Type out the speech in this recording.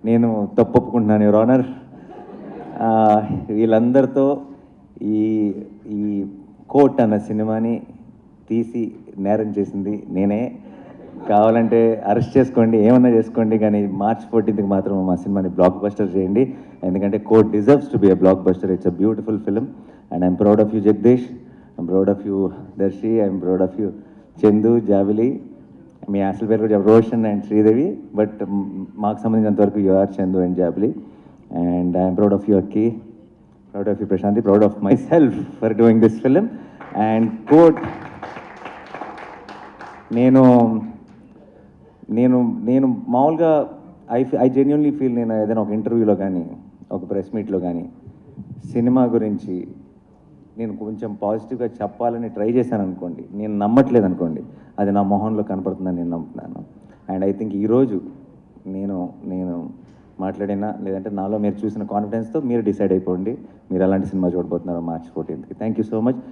నేను తప్పు ఒప్పుకుంటున్నాను యువర్ ఆనర్. వీళ్ళందరితో ఈ ఈ కోర్ట్ అన్న సినిమాని తీసి నేరం చేసింది నేనే. కావాలంటే అరెస్ట్ చేసుకోండి, ఏమన్నా చేసుకోండి, కానీ మార్చ్ 14th మాత్రం మా సినిమాని బ్లాక్ బస్టర్ చేయండి. ఎందుకంటే court deserves to be a blockbuster. It's a beautiful film and I'm proud of you Jagadish, I'm proud of you Darshi, I'm proud of you Chandu, Jabili. మీ అసలు పేరు కూడా రోషన్ అండ్ శ్రీదేవి, బట్ మాకు సంబంధించినంతవరకు you are Chandu and Jabili. And I'm proud of you Akki, proud of you Prashanthi, proud of myself for doing this film. And court నేను నేను నేను మామూలుగా ఐ జెన్యున్లీ ఫీల్, నేను ఏదైనా ఒక ఇంటర్వ్యూలో కానీ ఒక ప్రెస్ మీట్లో కానీ సినిమా గురించి నేను కొంచెం పాజిటివ్గా చెప్పాలని ట్రై చేశాను అనుకోండి, నేను నమ్మట్లేదు అనుకోండి, అది నా మొహంలో కనపడుతుందని నేను నమ్ముతున్నాను. అండ్ ఐ థింక్ ఈరోజు నేను నేను మాట్లాడినా లేదంటే నాలో మీరు చూసిన కాన్ఫిడెన్స్తో మీరు డిసైడ్ అయిపోండి మీరు ఎలాంటి సినిమా చూడబోతున్నారో March 14th. Thank you so much.